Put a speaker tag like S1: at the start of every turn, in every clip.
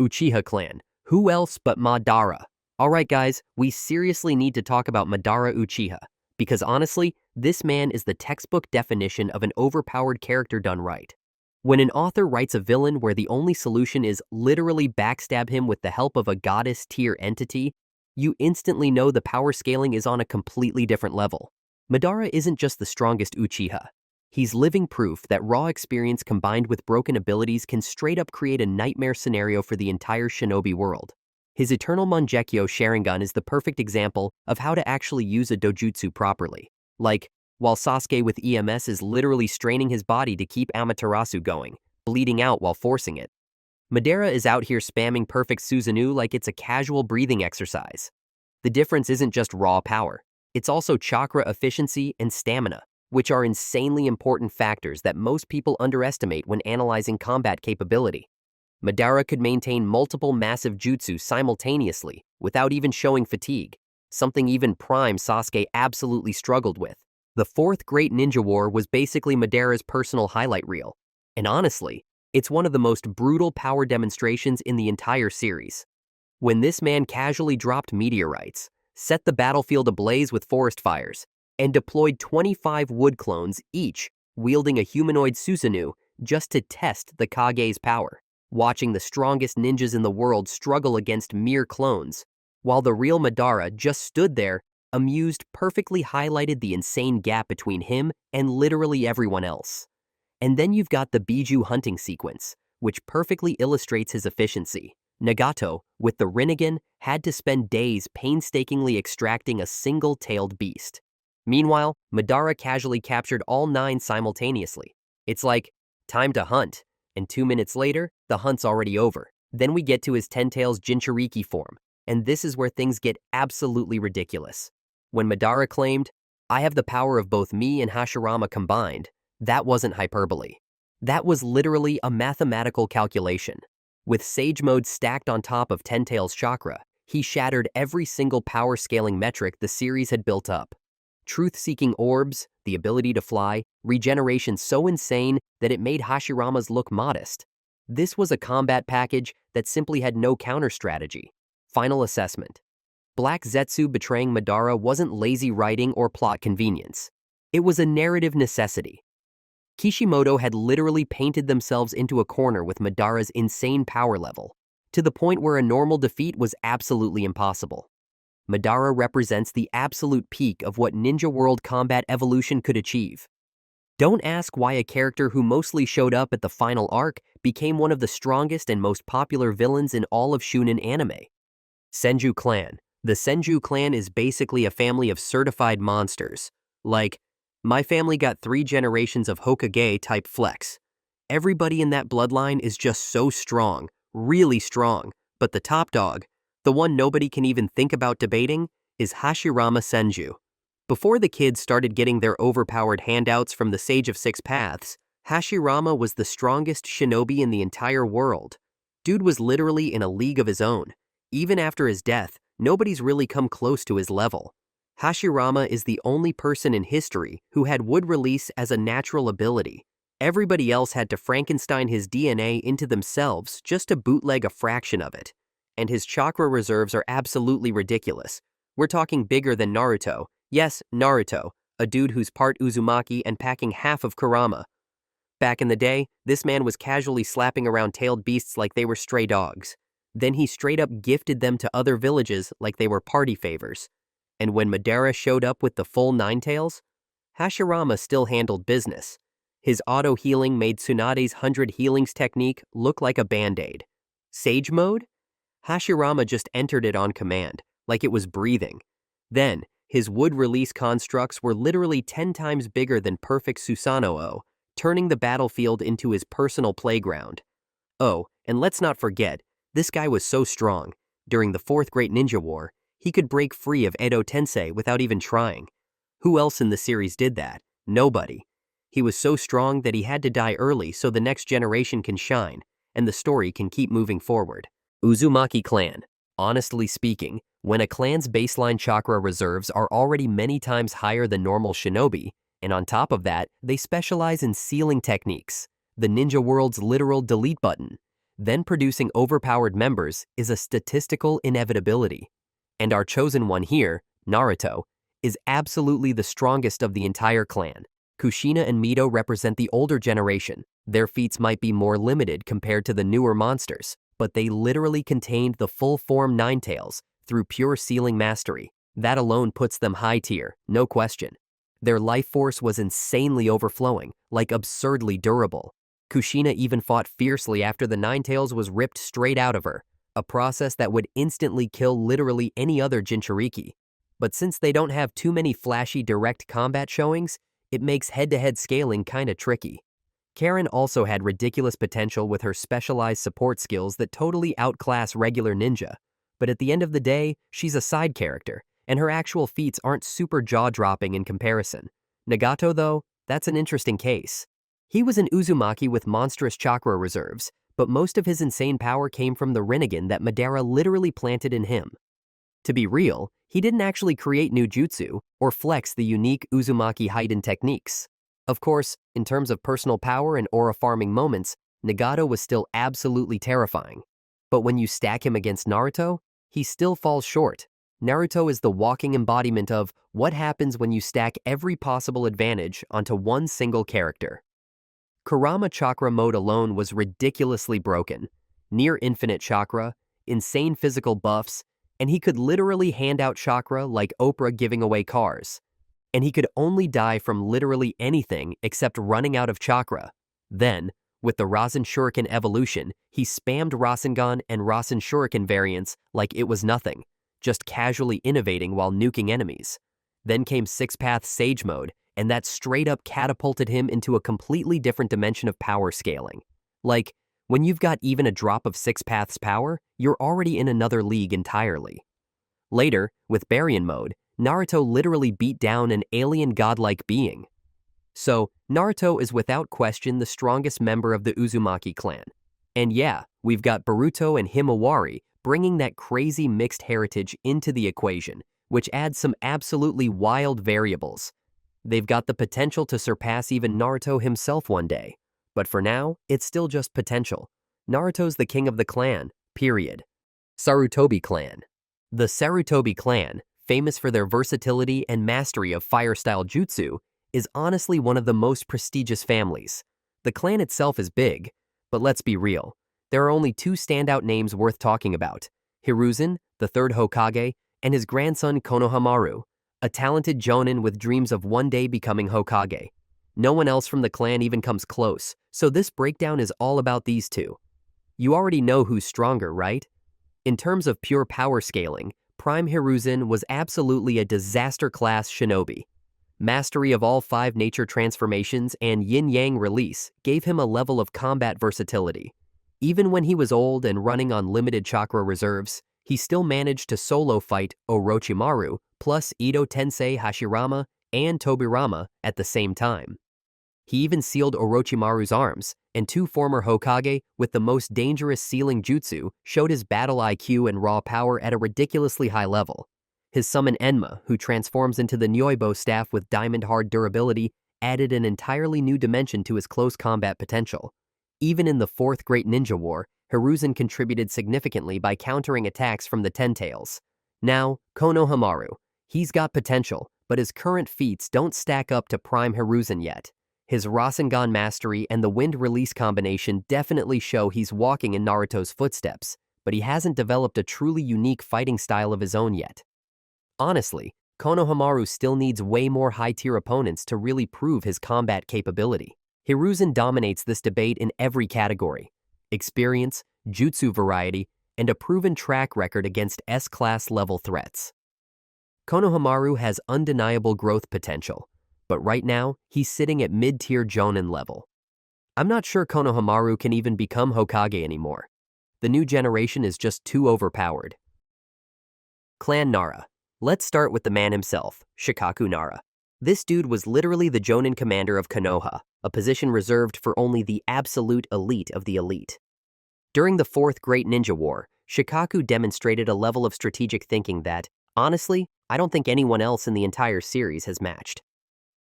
S1: Uchiha Clan. Who else but Madara? Alright guys, we seriously need to talk about Madara Uchiha, because honestly, this man is the textbook definition of an overpowered character done right. When an author writes a villain where the only solution is literally backstab him with the help of a goddess-tier entity, you instantly know the power scaling is on a completely different level. Madara isn't just the strongest Uchiha. He's living proof that raw experience combined with broken abilities can straight up create a nightmare scenario for the entire shinobi world. His Eternal Mangekyō Sharingan is the perfect example of how to actually use a dōjutsu properly. Like, while Sasuke with EMS is literally straining his body to keep Amaterasu going, bleeding out while forcing it. Madara is out here spamming Perfect Susanoo like it's a casual breathing exercise. The difference isn't just raw power. It's also chakra efficiency and stamina, which are insanely important factors that most people underestimate when analyzing combat capability. Madara could maintain multiple massive jutsu simultaneously without even showing fatigue, something even prime Sasuke absolutely struggled with. The Fourth Great Ninja War was basically Madara's personal highlight reel, and honestly, it's one of the most brutal power demonstrations in the entire series. When this man casually dropped meteorites, set the battlefield ablaze with forest fires, and deployed 25 wood clones each, wielding a humanoid Susanoo just to test the Kage's power, watching the strongest ninjas in the world struggle against mere clones, while the real Madara just stood there, amused, perfectly highlighted the insane gap between him and literally everyone else. And then you've got the Biju hunting sequence, which perfectly illustrates his efficiency. Nagato, with the Rinnegan, had to spend days painstakingly extracting a single-tailed beast. Meanwhile, Madara casually captured all 9 simultaneously. It's like, time to hunt, and 2 minutes later, the hunt's already over. Then we get to his 10 tails Jinchuriki form, and this is where things get absolutely ridiculous. When Madara claimed, "I have the power of both me and Hashirama combined," that wasn't hyperbole. That was literally a mathematical calculation. With Sage Mode stacked on top of Ten Tails chakra, he shattered every single power scaling metric the series had built up. Truth-seeking orbs, the ability to fly, regeneration so insane that it made Hashirama's look modest. This was a combat package that simply had no counter-strategy. Final assessment. Black Zetsu betraying Madara wasn't lazy writing or plot convenience. It was a narrative necessity. Kishimoto had literally painted themselves into a corner with Madara's insane power level, to the point where a normal defeat was absolutely impossible. Madara represents the absolute peak of what Ninja World combat evolution could achieve. Don't ask why a character who mostly showed up at the final arc became one of the strongest and most popular villains in all of Shunin anime. Senju Clan. The Senju Clan is basically a family of certified monsters. Like, my family got 3 generations of Hokage-type flex. Everybody in that bloodline is just so strong, really strong, but the top dog, the one nobody can even think about debating, is Hashirama Senju. Before the kids started getting their overpowered handouts from the Sage of Six Paths, Hashirama was the strongest shinobi in the entire world. Dude was literally in a league of his own. Even after his death, nobody's really come close to his level. Hashirama is the only person in history who had wood release as a natural ability. Everybody else had to Frankenstein his DNA into themselves just to bootleg a fraction of it. And his chakra reserves are absolutely ridiculous. We're talking bigger than Naruto. Yes, Naruto, a dude who's part Uzumaki and packing half of Kurama. Back in the day, this man was casually slapping around tailed beasts like they were stray dogs. Then he straight up gifted them to other villages like they were party favors. And when Madara showed up with the full 9 tails, Hashirama still handled business. His auto-healing made Tsunade's 100 healings technique look like a band-aid. Sage Mode? Hashirama just entered it on command, like it was breathing. Then, his wood release constructs were literally 10 times bigger than Perfect Susanoo, turning the battlefield into his personal playground. Oh, and let's not forget, this guy was so strong. During the Fourth Great Ninja War, he could break free of Edo Tensei without even trying. Who else in the series did that? Nobody. He was so strong that he had to die early so the next generation can shine, and the story can keep moving forward. Uzumaki Clan. Honestly speaking, when a clan's baseline chakra reserves are already many times higher than normal shinobi, and on top of that, they specialize in sealing techniques, the ninja world's literal delete button, then producing overpowered members is a statistical inevitability. And our chosen one here, Naruto, is absolutely the strongest of the entire clan. Kushina and Mito represent the older generation. Their feats might be more limited compared to the newer monsters, but they literally contained the full-form Ninetales through pure sealing mastery. That alone puts them high tier, no question. Their life force was insanely overflowing, like absurdly durable. Kushina even fought fiercely after the Ninetales was ripped straight out of her, a process that would instantly kill literally any other Jinchuriki. But since they don't have too many flashy direct combat showings, it makes head-to-head scaling kinda tricky. Karen also had ridiculous potential with her specialized support skills that totally outclass regular ninja, but at the end of the day, she's a side character, and her actual feats aren't super jaw-dropping in comparison. Nagato, though, that's an interesting case. He was an Uzumaki with monstrous chakra reserves, but most of his insane power came from the Rinnegan that Madara literally planted in him. To be real, he didn't actually create new jutsu or flex the unique Uzumaki hidden techniques. Of course, in terms of personal power and aura farming moments, Nagato was still absolutely terrifying. But when you stack him against Naruto, he still falls short. Naruto is the walking embodiment of what happens when you stack every possible advantage onto one single character. Kurama chakra mode alone was ridiculously broken. Near infinite chakra, insane physical buffs, and he could literally hand out chakra like Oprah giving away cars. And he could only die from literally anything except running out of chakra. Then, with the Rasen Shuriken evolution, he spammed Rasengan and Rasen Shuriken variants like it was nothing, just casually innovating while nuking enemies. Then came Six Path Sage mode, and that straight up catapulted him into a completely different dimension of power scaling. Like, when you've got even a drop of Six Paths power, you're already in another league entirely. Later, with Baryon mode, Naruto literally beat down an alien godlike being. So, Naruto is without question the strongest member of the Uzumaki clan. And yeah, we've got Boruto and Himawari bringing that crazy mixed heritage into the equation, which adds some absolutely wild variables. They've got the potential to surpass even Naruto himself one day. But for now, it's still just potential. Naruto's the king of the clan, period. Sarutobi clan. The Sarutobi clan, famous for their versatility and mastery of fire-style jutsu, is honestly one of the most prestigious families. The clan itself is big, but let's be real. There are only two standout names worth talking about: Hiruzen, the third Hokage, and his grandson Konohamaru, a talented jonin with dreams of one day becoming Hokage. No one else from the clan even comes close, so this breakdown is all about these two. You already know who's stronger, right? In terms of pure power scaling, Prime Hiruzen was absolutely a disaster-class shinobi. Mastery of all 5 nature transformations and yin-yang release gave him a level of combat versatility. Even when he was old and running on limited chakra reserves, he still managed to solo fight Orochimaru plus Ito Tensei Hashirama and Tobirama at the same time. He even sealed Orochimaru's arms, and 2 former Hokage with the most dangerous sealing jutsu showed his battle IQ and raw power at a ridiculously high level. His summon Enma, who transforms into the Nyoibo staff with diamond-hard durability, added an entirely new dimension to his close combat potential. Even in the 4th Great Ninja War, Hiruzen contributed significantly by countering attacks from the Ten Tails. Now, Konohamaru. He's got potential, but his current feats don't stack up to Prime Hiruzen yet. His Rasengan mastery and the wind release combination definitely show he's walking in Naruto's footsteps, but he hasn't developed a truly unique fighting style of his own yet. Honestly, Konohamaru still needs way more high-tier opponents to really prove his combat capability. Hiruzen dominates this debate in every category: experience, jutsu variety, and a proven track record against S-class level threats. Konohamaru has undeniable growth potential, but right now, he's sitting at mid-tier Jonin level. I'm not sure Konohamaru can even become Hokage anymore. The new generation is just too overpowered. Clan Nara. Let's start with the man himself, Shikaku Nara. This dude was literally the Jonin commander of Konoha, a position reserved for only the absolute elite of the elite. During the 4th Great Ninja War, Shikaku demonstrated a level of strategic thinking that, honestly, I don't think anyone else in the entire series has matched.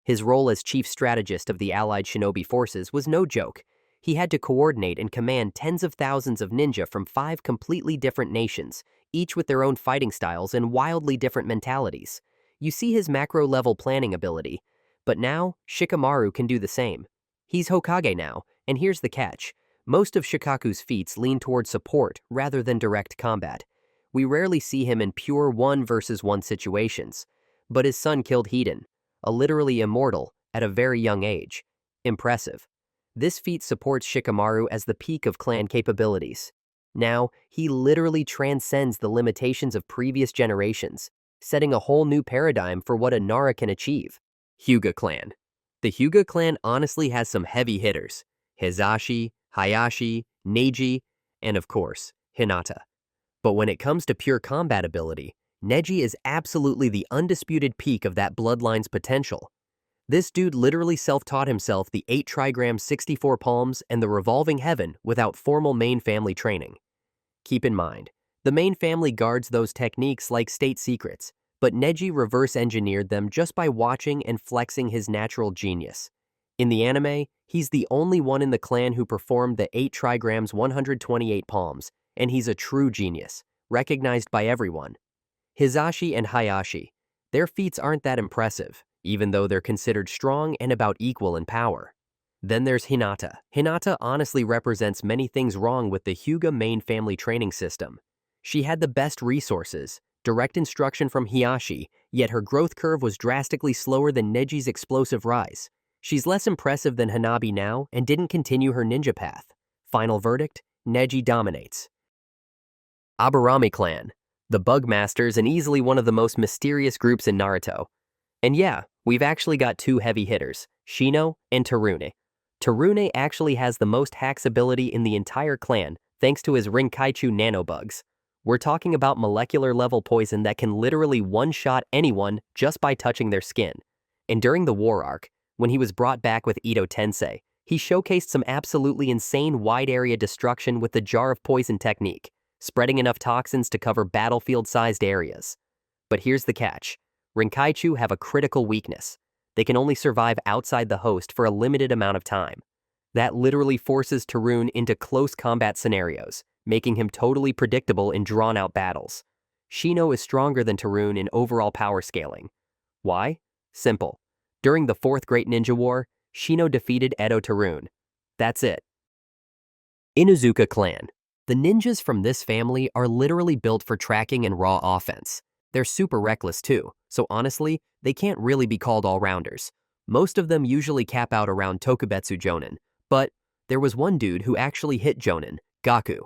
S1: His role as chief strategist of the allied shinobi forces was no joke. He had to coordinate and command tens of thousands of ninja from 5 completely different nations, each with their own fighting styles and wildly different mentalities. You see his macro-level planning ability, but now Shikamaru can do the same. He's Hokage now, and here's the catch. Most of Shikaku's feats lean toward support rather than direct combat. We rarely see him in pure 1 versus 1 situations. But his son killed Hiden, a literally immortal, at a very young age. Impressive. This feat supports Shikamaru as the peak of clan capabilities. Now, he literally transcends the limitations of previous generations, setting a whole new paradigm for what a Nara can achieve. Hyuga Clan. The Hyuga Clan honestly has some heavy hitters. Hizashi, Hayashi, Neji, and of course, Hinata. But when it comes to pure combat ability, Neji is absolutely the undisputed peak of that bloodline's potential. This dude literally self-taught himself the 8 trigrams 64 palms and the revolving heaven without formal main family training. Keep in mind, the main family guards those techniques like state secrets, but Neji reverse-engineered them just by watching and flexing his natural genius. In the anime, he's the only one in the clan who performed the 8 trigrams 128 palms, and he's a true genius, recognized by everyone. Hizashi and Hayashi, their feats aren't that impressive, even though they're considered strong and about equal in power. Then there's Hinata. Hinata honestly represents many things wrong with the Hyuga main family training system. She had the best resources, direct instruction from Hiyashi, yet her growth curve was drastically slower than Neji's explosive rise. She's less impressive than Hanabi now and didn't continue her ninja path. Final verdict, Neji dominates. Aburame Clan, the Bug Masters and easily one of the most mysterious groups in Naruto. And yeah, we've actually got 2 heavy hitters, Shino and Tsurune. Tsurune actually has the most hacks ability in the entire clan thanks to his Rinkaichu nanobugs. We're talking about molecular level poison that can literally one-shot anyone just by touching their skin. And during the war arc, when he was brought back with Ito Tensei, he showcased some absolutely insane wide area destruction with the jar of poison technique, spreading enough toxins to cover battlefield-sized areas. But here's the catch. Rinkaichu have a critical weakness. They can only survive outside the host for a limited amount of time. That literally forces Tsurune into close combat scenarios, making him totally predictable in drawn-out battles. Shino is stronger than Tsurune in overall power scaling. Why? Simple. During the 4th Great Ninja War, Shino defeated Edo Tsurune. That's it. Inuzuka Clan. The ninjas from this family are literally built for tracking and raw offense. They're super reckless too, so honestly, they can't really be called all-rounders. Most of them usually cap out around Tokubetsu Jonin, but there was one dude who actually hit Jonin, Gaku.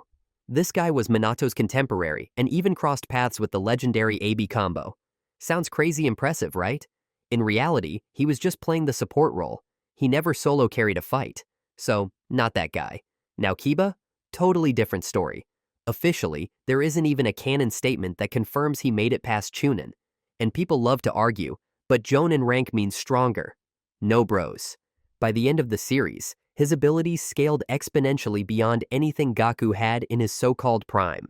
S1: This guy was Minato's contemporary and even crossed paths with the legendary AB combo. Sounds crazy impressive, right? In reality, he was just playing the support role. He never solo carried a fight. So, not that guy. Now Kiba? Totally different story. Officially, there isn't even a canon statement that confirms he made it past Chunin. And people love to argue, but Jonin rank means stronger. No bros. By the end of the series, his abilities scaled exponentially beyond anything Gaku had in his so-called prime.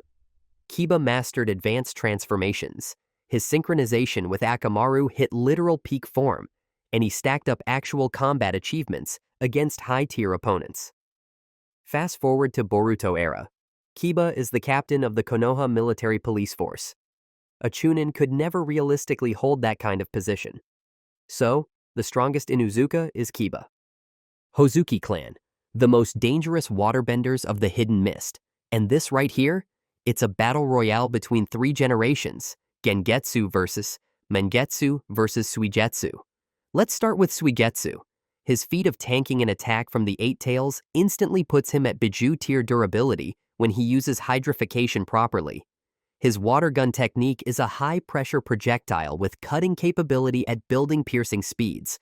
S1: Kiba mastered advanced transformations. His synchronization with Akamaru hit literal peak form, and he stacked up actual combat achievements against high-tier opponents. Fast forward to Boruto era. Kiba is the captain of the Konoha military police force. A Chunin could never realistically hold that kind of position. So, the strongest Inuzuka is Kiba. Hozuki Clan, the most dangerous waterbenders of the Hidden Mist. And this right here, it's a battle royale between 3 generations, Gengetsu versus Mangetsu versus Suigetsu. Let's start with Suigetsu. His feat of tanking an attack from the 8 tails instantly puts him at Biju tier durability when he uses hydrification properly. His water gun technique is a high-pressure projectile with cutting capability at building-piercing speeds.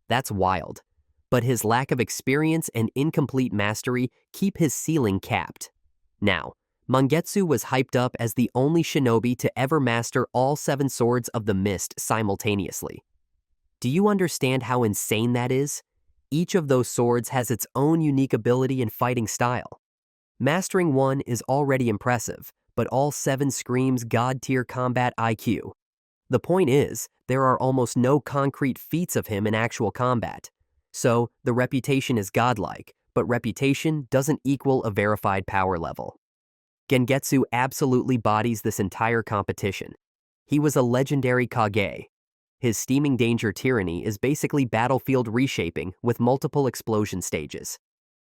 S1: That's wild. But his lack of experience and incomplete mastery keep his ceiling capped. Now, Mangetsu was hyped up as the only shinobi to ever master all 7 swords of the mist simultaneously. Do you understand how insane that is? Each of those swords has its own unique ability and fighting style. Mastering one is already impressive, but all 7 screams god-tier combat IQ. The point is, there are almost no concrete feats of him in actual combat. So, the reputation is godlike, but reputation doesn't equal a verified power level. Gengetsu absolutely bodies this entire competition. He was a legendary Kage. His steaming danger tyranny is basically battlefield reshaping with multiple explosion stages.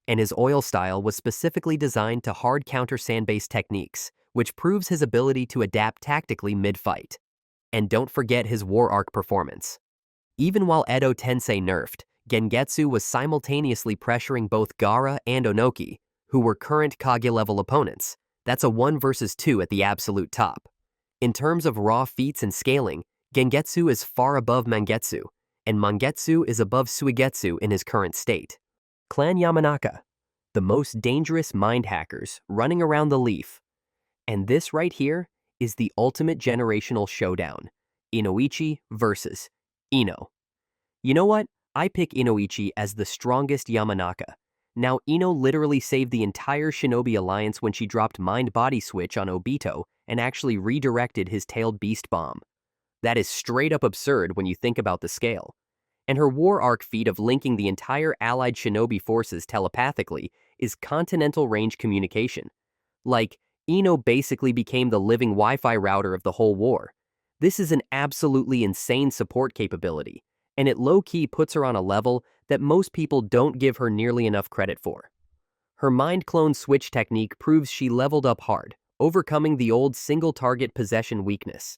S1: And his oil style was specifically designed to hard counter sand-based techniques, which proves his ability to adapt tactically mid-fight. And don't forget his war arc performance. Even while Edo Tensei nerfed, Gengetsu was simultaneously pressuring both Gaara and Onoki, who were current Kage-level opponents. That's a 1 versus 2 at the absolute top. In terms of raw feats and scaling, Gengetsu is far above Mangetsu, and Mangetsu is above Suigetsu in his current state. Clan Yamanaka, the most dangerous mind hackers running around the leaf. And this right here is the ultimate generational showdown. Inoichi versus Ino. You know what? I pick Inoichi as the strongest Yamanaka. Now, Ino literally saved the entire Shinobi Alliance when she dropped Mind-Body Switch on Obito and actually redirected his tailed beast bomb. That is straight up absurd when you think about the scale. And her war arc feat of linking the entire allied Shinobi forces telepathically is continental range communication. Like, Ino basically became the living Wi-Fi router of the whole war. This is an absolutely insane support capability, and it low-key puts her on a level that most people don't give her nearly enough credit for. Her mind clone switch technique proves she leveled up hard, overcoming the old single-target possession weakness.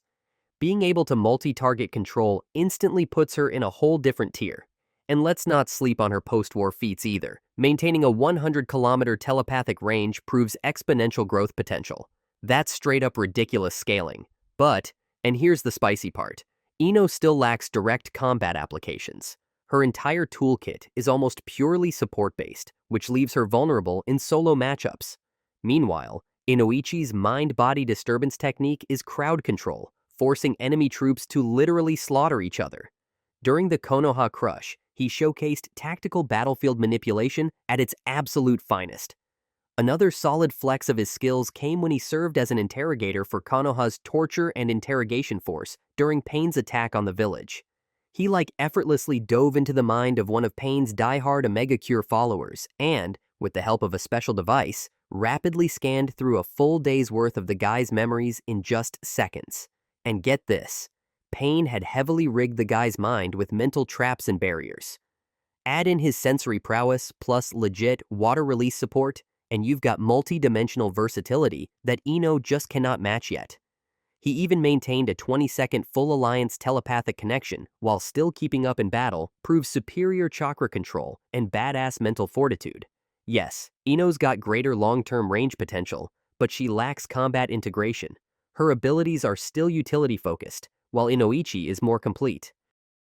S1: Being able to multi-target control instantly puts her in a whole different tier. And let's not sleep on her post-war feats either. Maintaining a 100-kilometer telepathic range proves exponential growth potential. That's straight-up ridiculous scaling. But, and here's the spicy part, Ino still lacks direct combat applications. Her entire toolkit is almost purely support-based, which leaves her vulnerable in solo matchups. Meanwhile, Inoichi's mind-body disturbance technique is crowd control, forcing enemy troops to literally slaughter each other. During the Konoha Crush, he showcased tactical battlefield manipulation at its absolute finest. Another solid flex of his skills came when he served as an interrogator for Konoha's torture and interrogation force during Pain's attack on the village. He effortlessly dove into the mind of one of Pain's diehard Omega-Cure followers and, with the help of a special device, rapidly scanned through a full day's worth of the guy's memories in just seconds. And get this, Pain had heavily rigged the guy's mind with mental traps and barriers. Add in his sensory prowess plus legit water release support, and you've got multi-dimensional versatility that Ino just cannot match yet. He even maintained a 20-second full alliance telepathic connection while still keeping up in battle, proves superior chakra control and badass mental fortitude. Yes, Ino's got greater long-term range potential, but she lacks combat integration. Her abilities are still utility-focused, while Inoichi is more complete.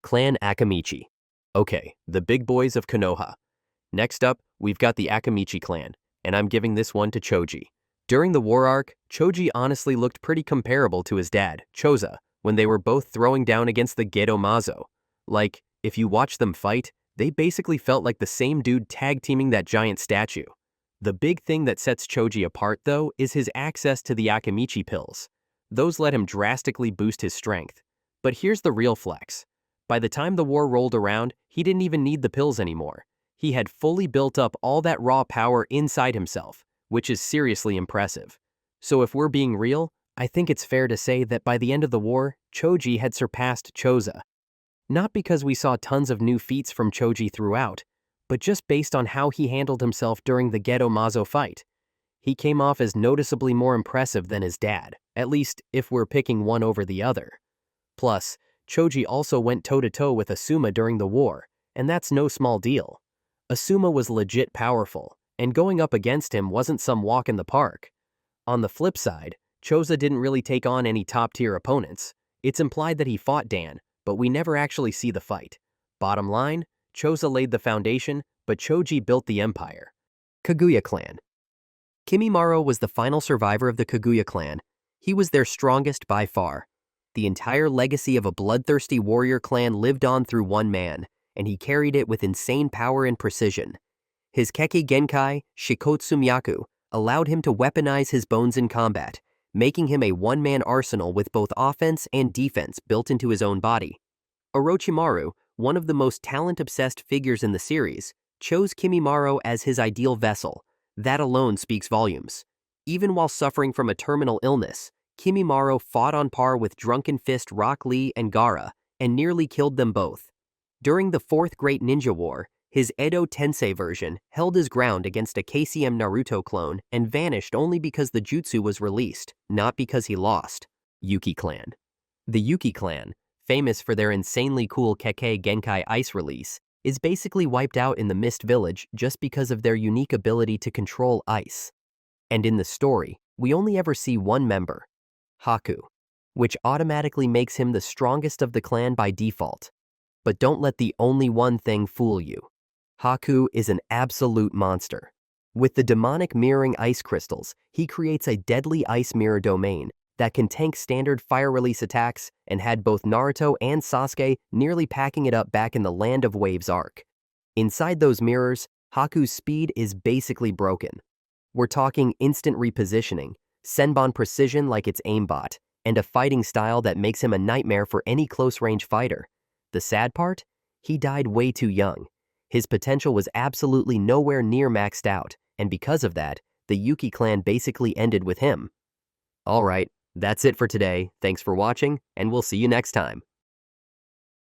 S1: Clan Akimichi. Okay, the big boys of Konoha. Next up, we've got the Akimichi clan, and I'm giving this one to Choji. During the war arc, Choji honestly looked pretty comparable to his dad, Choza, when they were both throwing down against the Gedo Mazo. If you watch them fight, they basically felt like the same dude tag-teaming that giant statue. The big thing that sets Choji apart, though, is his access to the Akimichi pills. Those let him drastically boost his strength. But here's the real flex. By the time the war rolled around, he didn't even need the pills anymore. He had fully built up all that raw power inside himself, which is seriously impressive. So if we're being real, I think it's fair to say that by the end of the war, Choji had surpassed Choza. Not because we saw tons of new feats from Choji throughout, but just based on how he handled himself during the Gedo Mazo fight. He came off as noticeably more impressive than his dad, at least if we're picking one over the other. Plus, Choji also went toe-to-toe with Asuma during the war, and that's no small deal. Asuma was legit powerful, and going up against him wasn't some walk in the park. On the flip side, Choza didn't really take on any top-tier opponents. It's implied that he fought Dan, but we never actually see the fight. Bottom line, Choza laid the foundation, but Choji built the empire. Kaguya Clan. Kimimaro was the final survivor of the Kaguya clan. He was their strongest by far. The entire legacy of a bloodthirsty warrior clan lived on through one man, and he carried it with insane power and precision. His Keki Genkai, Shikotsu Myaku, allowed him to weaponize his bones in combat, making him a one-man arsenal with both offense and defense built into his own body. Orochimaru, one of the most talent-obsessed figures in the series, chose Kimimaro as his ideal vessel. That alone speaks volumes. Even while suffering from a terminal illness, Kimimaro fought on par with Drunken Fist Rock Lee and Gaara, and nearly killed them both. During the Fourth Great Ninja War, his Edo Tensei version held his ground against a KCM Naruto clone and vanished only because the jutsu was released, not because he lost. Yuki Clan. The Yuki Clan, famous for their insanely cool Kekkei Genkai ice release, is basically wiped out in the Mist Village just because of their unique ability to control ice. And in the story, we only ever see one member, Haku, which automatically makes him the strongest of the clan by default. But don't let the only one thing fool you. Haku is an absolute monster. With the demonic mirroring ice crystals, he creates a deadly ice mirror domain that can tank standard fire release attacks and had both Naruto and Sasuke nearly packing it up back in the Land of Waves arc. Inside those mirrors, Haku's speed is basically broken. We're talking instant repositioning, Senbon precision like it's aimbot, and a fighting style that makes him a nightmare for any close-range fighter. The sad part? He died way too young. His potential was absolutely nowhere near maxed out, and because of that, the Yuki clan basically ended with him. Alright, that's it for today. Thanks for watching, and we'll see you next time.